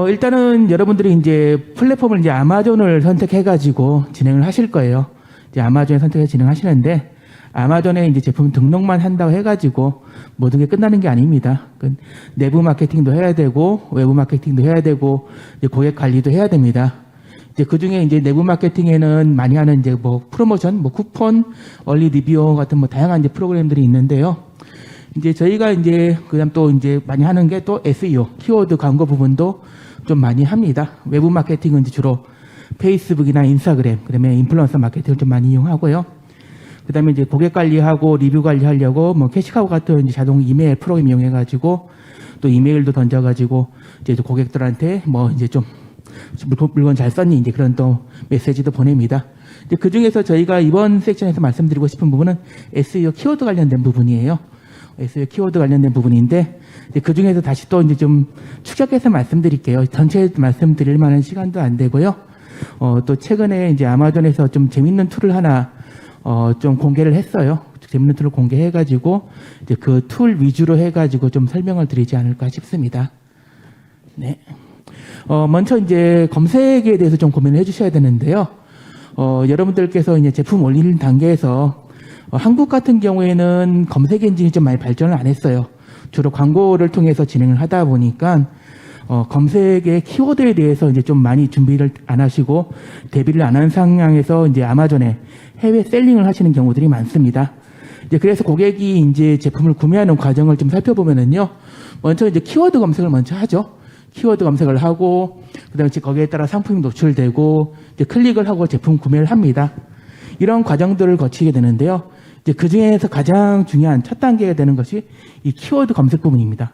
일단은 여러분들이 이제 플랫폼을 이제 아마존을 선택해가지고 진행을 하실 거예요. 이제 아마존에 선택해서 진행하시는데, 아마존에 이제 제품 등록만 한다고 해가지고 모든 게 끝나는 게 아닙니다. 내부 마케팅도 해야 되고, 외부 마케팅도 해야 되고, 이제 고객 관리도 해야 됩니다. 이제 그 중에 이제 내부 마케팅에는 많이 하는 이제 뭐 프로모션, 뭐 쿠폰, 얼리 리뷰어 같은 뭐 다양한 이제 프로그램들이 있는데요. 이제 저희가 이제 그다음 또 이제 많이 하는 게 또 SEO, 키워드 광고 부분도 좀 많이 합니다. 외부 마케팅은 이제 주로 페이스북이나 인스타그램, 그다음에 인플루언서 마케팅을 좀 많이 이용하고요. 그다음에 이제 고객 관리하고 리뷰 관리하려고 뭐 캐시카우 같은 이제 자동 이메일 프로그램 이용해가지고 또 이메일도 던져가지고 이제 고객들한테 뭐 이제 좀 물건 잘 썼니 이제 그런 또 메시지도 보냅니다. 이제 그 중에서 저희가 이번 섹션에서 말씀드리고 싶은 부분은 SEO 키워드 관련된 부분이에요. SEO 키워드 관련된 부분인데 그 중에서 다시 또 이제 좀 축약해서 말씀드릴게요. 전체 말씀드릴 만한 시간도 안 되고요. 또 최근에 이제 아마존에서 좀 재밌는 툴을 하나 좀 공개를 했어요. 재밌는 툴을 공개해가지고 이제 그 툴 위주로 해가지고 좀 설명을 드리지 않을까 싶습니다. 네. 먼저 이제 검색에 대해서 좀 고민을 해주셔야 되는데요. 여러분들께서 이제 제품 올리는 단계에서 한국 같은 경우에는 검색 엔진이 좀 많이 발전을 안 했어요. 주로 광고를 통해서 진행을 하다 보니까 검색의 키워드에 대해서 이제 좀 많이 준비를 안 하시고 대비를 안 한 상황에서 이제 아마존에 해외 셀링을 하시는 경우들이 많습니다. 이제 그래서 고객이 이제 제품을 구매하는 과정을 좀 살펴보면은요, 먼저 이제 키워드 검색을 먼저 하죠. 키워드 검색을 하고 그다음에 거기에 따라 상품이 노출되고 이제 클릭을 하고 제품 구매를 합니다. 이런 과정들을 거치게 되는데요. 이제 그 중에서 가장 중요한 첫 단계가 되는 것이 이 키워드 검색 부분입니다.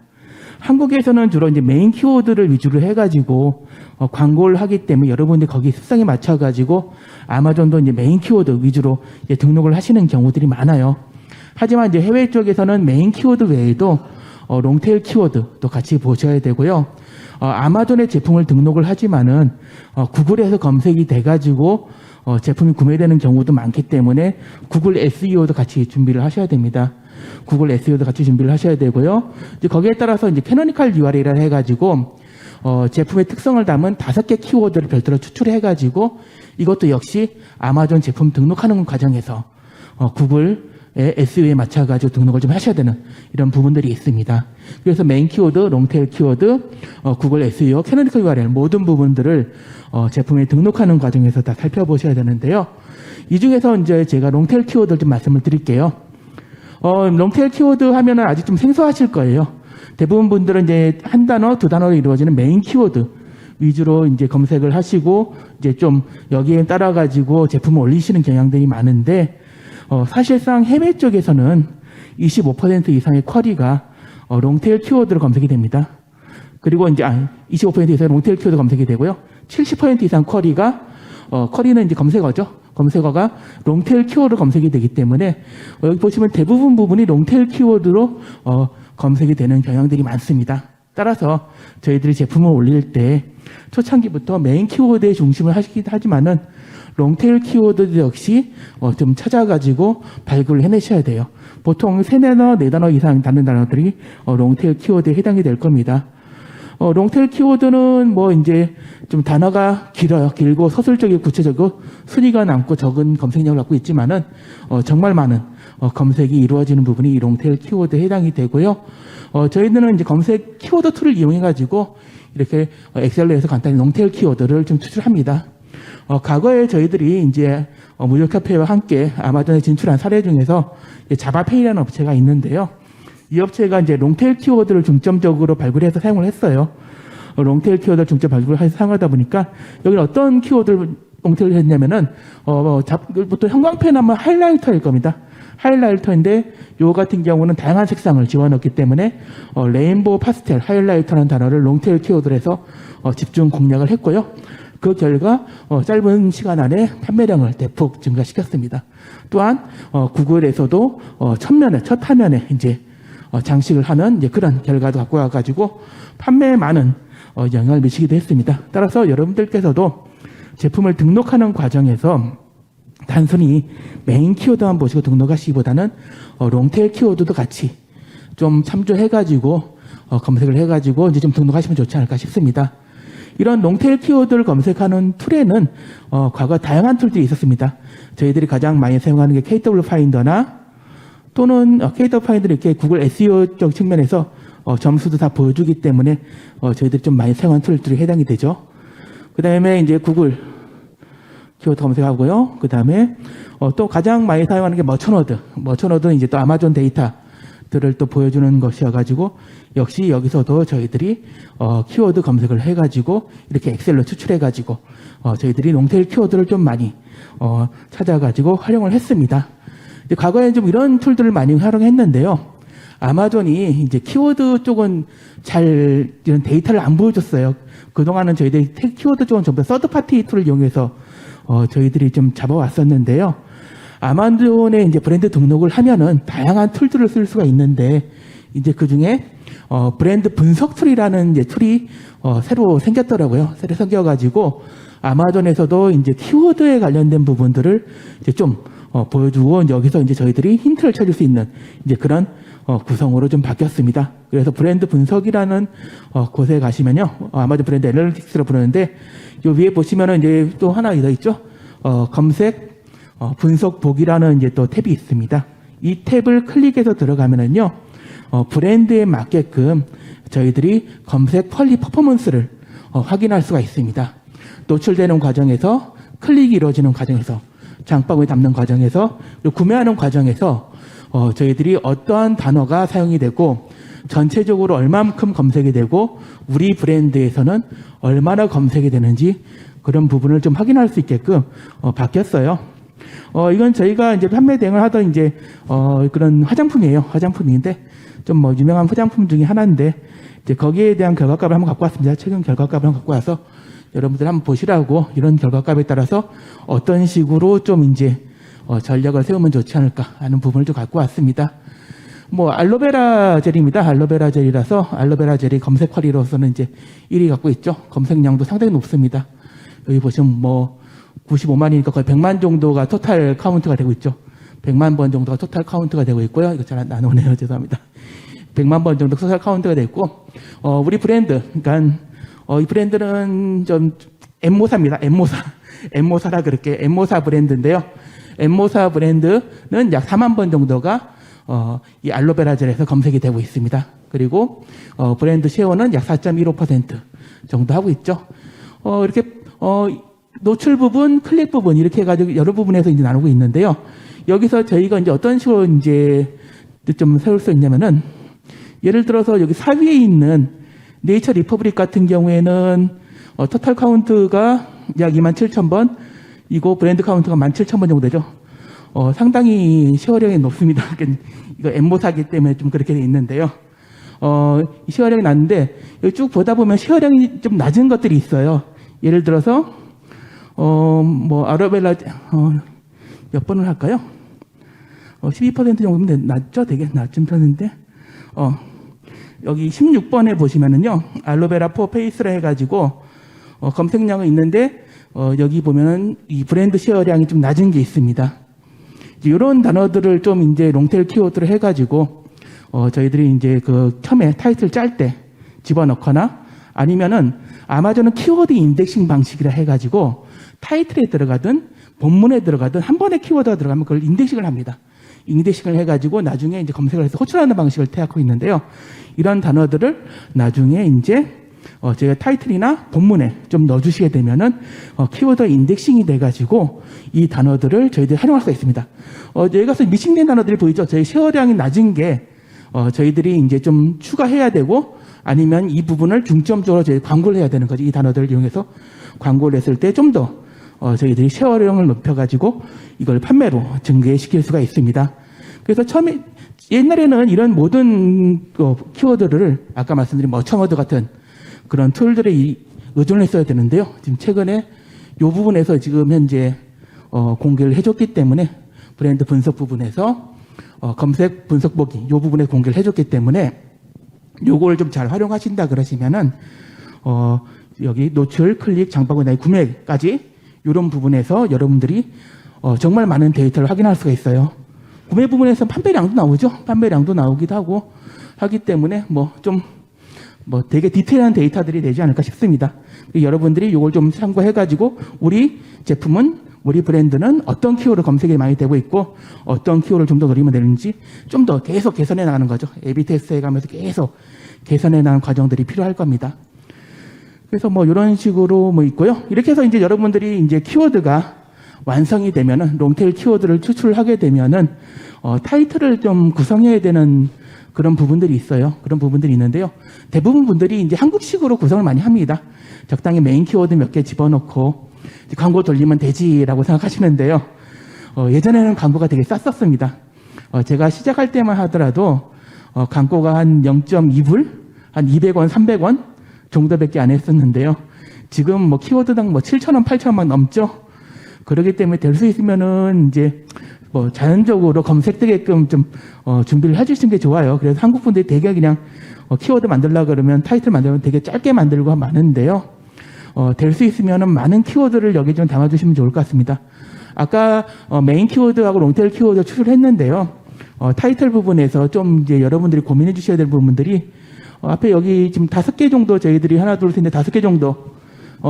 한국에서는 주로 이제 메인 키워드를 위주로 해가지고 광고를 하기 때문에 여러분들이 거기 습성에 맞춰가지고 아마존도 이제 메인 키워드 위주로 이제 등록을 하시는 경우들이 많아요. 하지만 이제 해외 쪽에서는 메인 키워드 외에도 롱테일 키워드도 같이 보셔야 되고요. 아마존에 제품을 등록을 하지만은 구글에서 검색이 돼가지고 제품이 구매되는 경우도 많기 때문에 구글 SEO도 같이 준비를 하셔야 됩니다. 구글 SEO도 같이 준비를 하셔야 되고요. 이제 거기에 따라서 이제 캐노니컬 URL이라 해가지고 제품의 특성을 담은 5개 키워드를 별도로 추출해가지고 이것도 역시 아마존 제품 등록하는 과정에서 구글의 SEO에 맞춰가지고 등록을 좀 하셔야 되는 이런 부분들이 있습니다. 그래서 메인 키워드, 롱테일 키워드, 구글 SEO, 캐노니컬 URL 모든 부분들을 제품에 등록하는 과정에서 다 살펴보셔야 되는데요. 이 중에서 이제 제가 롱테일 키워드를 좀 말씀을 드릴게요. 롱테일 키워드 하면은 아직 좀 생소하실 거예요. 대부분 분들은 이제 한 단어, 두 단어로 이루어지는 메인 키워드 위주로 이제 검색을 하시고 이제 좀 여기에 따라 가지고 제품을 올리시는 경향들이 많은데 사실상 해외 쪽에서는 25% 이상의 쿼리가 롱테일 키워드로 검색이 됩니다. 그리고 이제 25% 이상의 롱테일 키워드 검색이 되고요. 70% 이상 쿼리는 이제 검색어죠. 검색어가 롱테일 키워드 검색이 되기 때문에 여기 보시면 대부분 부분이 롱테일 키워드로 검색이 되는 경향들이 많습니다. 따라서 저희들이 제품을 올릴 때 초창기부터 메인 키워드에 중심을 하시긴 하지만은 롱테일 키워드 역시 좀 찾아가지고 발굴을 해내셔야 돼요. 보통 3단어, 4단어 이상 닿는 단어들이 롱테일 키워드에 해당이 될 겁니다. 롱테일 키워드는 뭐 이제 좀 단어가 길어요. 길고 서술적이고 구체적이고 순위가 남고 적은 검색량을 갖고 있지만은 정말 많은 검색이 이루어지는 부분이 이 롱테일 키워드에 해당이 되고요. 저희들은 이제 검색 키워드 툴을 이용해 가지고 이렇게 엑셀로 해서 간단히 롱테일 키워드를 좀 추출합니다. 과거에 저희들이 이제 무역협회와 함께 아마존에 진출한 사례 중에서 자바페이라는 업체가 있는데요. 이 업체가 이제 롱테일 키워드를 중점적으로 발굴해서 사용을 했어요. 롱테일 키워드를 중점 발굴해서 사용하다 보니까 여기는 어떤 키워드를 롱테일을 했냐면은 보통 형광펜 하면 하이라이터일 겁니다. 하이라이터인데 요 같은 경우는 다양한 색상을 집어넣기 때문에 레인보우 파스텔 하이라이터라는 단어를 롱테일 키워드로 해서 집중 공략을 했고요. 그 결과 짧은 시간 안에 판매량을 대폭 증가시켰습니다. 또한 구글에서도 첫 화면에 이제 장식을 하는 이제 그런 결과도 갖고 와가지고 판매에 많은 영향을 미치기도 했습니다. 따라서 여러분들께서도 제품을 등록하는 과정에서 단순히 메인 키워드만 보시고 등록하시기보다는 롱테일 키워드도 같이 좀 참조해가지고 검색을 해가지고 이제 좀 등록하시면 좋지 않을까 싶습니다. 이런 롱테일 키워드를 검색하는 툴에는 과거 다양한 툴들이 있었습니다. 저희들이 가장 많이 사용하는 게 KW 파인더나 또는 KW 파인더는 이렇게 구글 SEO적 측면에서 점수도 다 보여주기 때문에 저희들이 좀 많이 사용하는 툴들이 해당이 되죠. 그 다음에 이제 구글 키워드 검색하고요. 그 다음에 또 가장 많이 사용하는 게 머처너드. 머처너드는 이제 또 아마존 데이터들을 또 보여주는 것이어가지고 역시 여기서도 저희들이 키워드 검색을 해가지고 이렇게 엑셀로 추출해가지고 저희들이 롱테일 키워드를 좀 많이 찾아가지고 활용을 했습니다. 이제 과거에 좀 이런 툴들을 많이 활용했는데요. 아마존이 이제 키워드 쪽은 잘 이런 데이터를 안 보여줬어요. 그동안은 저희들이 키워드 쪽은 전부 다 서드파티 툴을 이용해서 저희들이 좀 잡아왔었는데요. 아마존에 이제 브랜드 등록을 하면은 다양한 툴들을 쓸 수가 있는데 이제 그 중에 브랜드 분석 툴이라는 이제 툴이 새로 생겼더라고요. 새로 생겨가지고 아마존에서도 이제 키워드에 관련된 부분들을 이제 좀 보여주고 여기서 이제 저희들이 힌트를 찾을 수 있는 이제 그런 구성으로 좀 바뀌었습니다. 그래서 브랜드 분석이라는 곳에 가시면요, 아마존 브랜드 애널리틱스로 부르는데 요 위에 보시면은 이제 또 하나 더 있죠. 검색 분석 보기라는 이제 또 탭이 있습니다. 이 탭을 클릭해서 들어가면은요, 브랜드에 맞게끔 저희들이 검색 퀄리 퍼포먼스를 확인할 수가 있습니다. 노출되는 과정에서, 클릭이 이루어지는 과정에서, 장바구니 담는 과정에서, 그리고 구매하는 과정에서 저희들이 어떠한 단어가 사용이 되고 전체적으로 얼마만큼 검색이 되고 우리 브랜드에서는 얼마나 검색이 되는지 그런 부분을 좀 확인할 수 있게끔 바뀌었어요. 이건 저희가 이제 판매 대행을 하던 이제 그런 화장품이에요. 화장품인데 좀 뭐 유명한 화장품 중에 하나인데 이제 거기에 대한 결과값을 한번 갖고 왔습니다. 최근 결과값을 한번 갖고 와서 여러분들 한번 보시라고 이런 결과값에 따라서 어떤 식으로 좀 이제 전략을 세우면 좋지 않을까 하는 부분을 좀 갖고 왔습니다. 뭐 알로베라 젤입니다. 알로베라 젤이라서 알로베라 젤이 검색 퀄리로서는 이제 1위 갖고 있죠. 검색량도 상당히 높습니다. 여기 보시면 뭐 95만이니까 거의 100만 정도가 토탈 카운트가 되고 있죠. 100만 번 정도가 토탈 카운트가 되고 있고요. 이거 잘 안 나오네요. 죄송합니다. 100만 번 정도 토탈 카운트가 되고 있고 우리 브랜드, 그러니까 이 브랜드는 좀 엠모사입니다. 엠모사라 그렇게 엠모사 브랜드인데요. 엠모사 브랜드는 약 4만 번 정도가 이 알로베라 젤에서 검색이 되고 있습니다. 그리고 브랜드 쉐어는 약 4.15% 정도 하고 있죠. 이렇게 노출 부분, 클릭 부분 이렇게 해가지고 여러 부분에서 이제 나누고 있는데요. 여기서 저희가 이제 어떤 식으로 이제 좀 세울 수 있냐면은 예를 들어서 여기 4위에 있는 네이처 리퍼블릭 같은 경우에는 토탈 카운트가 약 27,000번, 이거 브랜드 카운트가 17,000번 정도 되죠. 상당히 쉐어량이 높습니다. 이거 엠모사기 때문에 좀 그렇게 돼 있는데요. 쉐어량이 낮은데 여기 쭉 보다 보면 쉐어량이 좀 낮은 것들이 있어요. 예를 들어서 뭐 아로벨라 몇 번을 할까요? 12% 정도면 낮죠? 되게 낮은 편인데 여기 16번에 보시면은요, 알로베라 포 페이스라 해가지고 검색량은 있는데 여기 보면은 이 브랜드 쉐어량이 좀 낮은 게 있습니다. 이런 단어들을 좀 이제 롱테일 키워드를 해가지고 저희들이 이제 그 처음에 타이틀 짤 때 집어넣거나 아니면은 아마존은 키워드 인덱싱 방식이라 해가지고 타이틀에 들어가든 본문에 들어가든 한 번에 키워드가 들어가면 그걸 인덱싱을 합니다. 인덱싱을 해가지고 나중에 이제 검색을 해서 호출하는 방식을 택하고 있는데요. 이런 단어들을 나중에 이제 제가 타이틀이나 본문에 좀 넣어주시게 되면은 키워드 인덱싱이 돼가지고 이 단어들을 저희들이 활용할 수가 있습니다. 여기서 미싱된 단어들이 보이죠? 저희 쉐어량이 낮은 게 저희들이 이제 좀 추가해야 되고 아니면 이 부분을 중점적으로 저희 광고를 해야 되는 거죠. 이 단어들을 이용해서 광고를 했을 때 좀 더 저희들이 쉐어량을 높여가지고 이걸 판매로 증대시킬 수가 있습니다. 그래서 처음에 옛날에는 이런 모든 키워드를 아까 말씀드린 머처너드 같은 그런 툴들에 의존을 했어야 되는데요. 지금 최근에 이 부분에서 지금 현재 공개를 해줬기 때문에 브랜드 분석 부분에서 검색 분석 보기 이 부분에 공개를 해줬기 때문에 요걸 좀 잘 활용하신다 그러시면은 여기 노출, 클릭, 장바구니, 구매까지 이런 부분에서 여러분들이 정말 많은 데이터를 확인할 수가 있어요. 구매 부분에서 판매량도 나오죠. 판매량도 나오기도 하고 하기 때문에 뭐 좀 뭐 되게 디테일한 데이터들이 되지 않을까 싶습니다. 여러분들이 이걸 좀 참고해가지고 우리 제품은 우리 브랜드는 어떤 키워드 검색이 많이 되고 있고 어떤 키워드를 좀 더 노리면 되는지 좀 더 계속 개선해 나가는 거죠. A/B 테스트 해가면서 계속 개선해 나가는 과정들이 필요할 겁니다. 그래서 뭐 이런 식으로 뭐 있고요. 이렇게 해서 이제 여러분들이 이제 키워드가 완성이 되면은 롱테일 키워드를 추출하게 되면은 타이틀을 좀 구성해야 되는 그런 부분들이 있어요. 그런 부분들이 있는데요. 대부분 분들이 이제 한국식으로 구성을 많이 합니다. 적당히 메인 키워드 몇 개 집어넣고 광고 돌리면 되지라고 생각하시는데요. 예전에는 광고가 되게 쌌었습니다. 제가 시작할 때만 하더라도 광고가 한 0.2불, 한 200원, 300원 정도밖에 안 했었는데요. 지금 뭐 키워드당 뭐 7,000원, 8,000원 넘죠. 그렇기 때문에 될 수 있으면은 이제 뭐 자연적으로 검색되게끔 좀 준비를 해주시는 게 좋아요. 그래서 한국 분들이 되게 그냥 키워드 만들려고 그러면 타이틀 만들면 되게 짧게 만들고 많은데요. 될 수 있으면은 많은 키워드를 여기 좀 담아주시면 좋을 것 같습니다. 아까 메인 키워드하고 롱테일 키워드 추출했는데요. 타이틀 부분에서 좀 이제 여러분들이 고민해 주셔야 될 부분들이 앞에 여기 지금 5개 정도 저희들이 하나, 둘, 셋, 넷, 5개 정도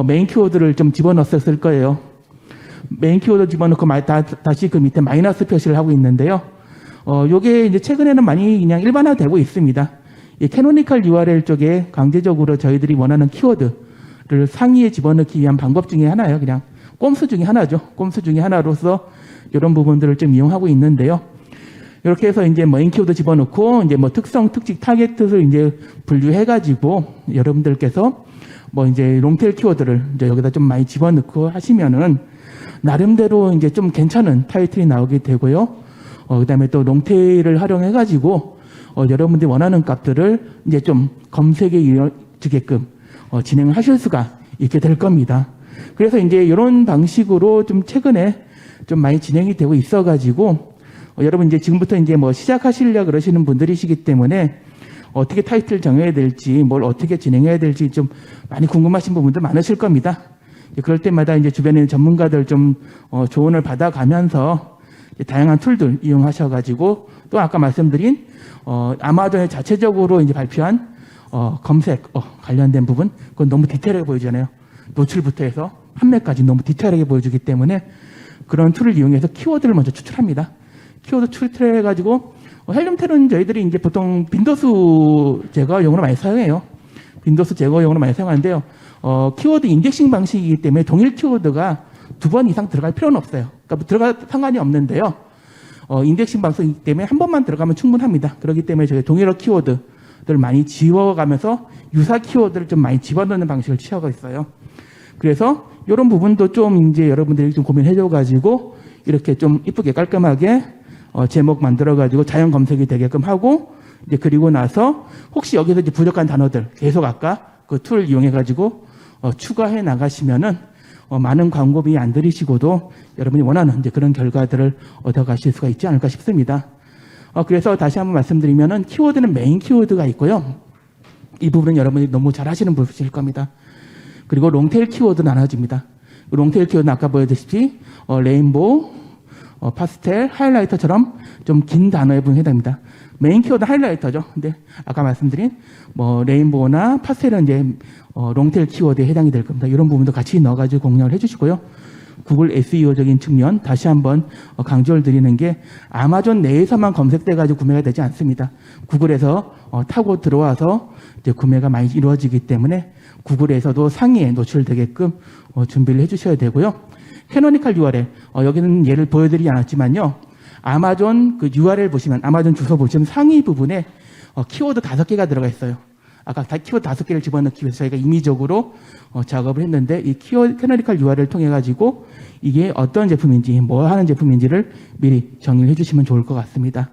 메인 키워드를 좀 집어넣었을 거예요. 메인 키워드 집어넣고 다시 그 밑에 마이너스 표시를 하고 있는데요. 요게 이제 최근에는 많이 그냥 일반화되고 있습니다. 이 캐노니컬 URL 쪽에 강제적으로 저희들이 원하는 키워드를 상위에 집어넣기 위한 방법 중에 하나예요. 그냥 꼼수 중에 하나죠. 꼼수 중에 하나로서 이런 부분들을 좀 이용하고 있는데요. 이렇게 해서 이제 메인 키워드 집어넣고 이제 뭐 특성, 특징, 타겟을 이제 분류해가지고 여러분들께서 뭐 이제 롱테일 키워드를 이제 여기다 좀 많이 집어넣고 하시면은 나름대로 이제 좀 괜찮은 타이틀이 나오게 되고요. 그다음에 또 롱테일을 활용해가지고 여러분들이 원하는 값들을 이제 좀 검색에 이어지게끔 진행을 하실 수가 있게 될 겁니다. 그래서 이제 이런 방식으로 좀 최근에 좀 많이 진행이 되고 있어가지고 여러분 이제 지금부터 이제 뭐 시작하시려 그러시는 분들이시기 때문에 어떻게 타이틀 정해야 될지 뭘 어떻게 진행해야 될지 좀 많이 궁금하신 부분들 많으실 겁니다. 그럴 때마다 이제 주변에 있는 전문가들 좀 조언을 받아가면서 다양한 툴들 이용하셔가지고 또 아까 말씀드린 아마존의 자체적으로 이제 발표한 검색 관련된 부분 그건 너무 디테일하게 보여주잖아요. 노출부터 해서 판매까지 너무 디테일하게 보여주기 때문에 그런 툴을 이용해서 키워드를 먼저 추출합니다. 키워드 추출해가지고 헬륨텔은 저희들이 이제 보통 빈도수 제거용으로 많이 사용해요. 빈도수 제거용으로 많이 사용하는데요. 키워드 인덱싱 방식이기 때문에 동일 키워드가 2번 이상 들어갈 필요는 없어요. 그러니까 들어갈 상관이 없는데요. 인덱싱 방식이기 때문에 한 번만 들어가면 충분합니다. 그렇기 때문에 저희 동일한 키워드를 많이 지워가면서 유사 키워드를 좀 많이 집어넣는 방식을 취하고 있어요. 그래서 이런 부분도 좀 이제 여러분들이 좀 고민해줘가지고 이렇게 좀 이쁘게 깔끔하게 제목 만들어가지고 자연 검색이 되게끔 하고 이제 그리고 나서 혹시 여기서 이제 부족한 단어들 계속 아까 그 툴 이용해가지고 추가해 나가시면은 많은 광고비 안 들이시고도 여러분이 원하는 이제 그런 결과들을 얻어가실 수가 있지 않을까 싶습니다. 그래서 다시 한번 말씀드리면은 키워드는 메인 키워드가 있고요. 이 부분은 여러분이 너무 잘 하시는 부분일 겁니다. 그리고 롱테일 키워드 나눠집니다. 롱테일 키워드는 아까 보여드렸듯이 레인보우, 파스텔, 하이라이터처럼 좀 긴 단어에 해당합니다. 메인 키워드 하이라이터죠. 근데 아까 말씀드린 뭐 레인보우나 파스텔은 이제 롱테일 키워드에 해당이 될 겁니다. 이런 부분도 같이 넣어가지고 공략을 해주시고요. 구글 SEO적인 측면 다시 한번 강조를 드리는 게 아마존 내에서만 검색돼가지고 구매가 되지 않습니다. 구글에서 타고 들어와서 이제 구매가 많이 이루어지기 때문에 구글에서도 상위에 노출되게끔 준비를 해주셔야 되고요. 캐노니컬 URL 여기는 예를 보여드리지 않았지만요. 아마존 그 URL 보시면 아마존 주소 보시면 상위 부분에 키워드 5개가 들어가 있어요. 아까 키워드 5개를 집어넣기 위해서 저희가 임의적으로 작업을 했는데 이 캐노니컬 URL을 통해 가지고 이게 어떤 제품인지 뭐 하는 제품인지를 미리 정의를 해주시면 좋을 것 같습니다.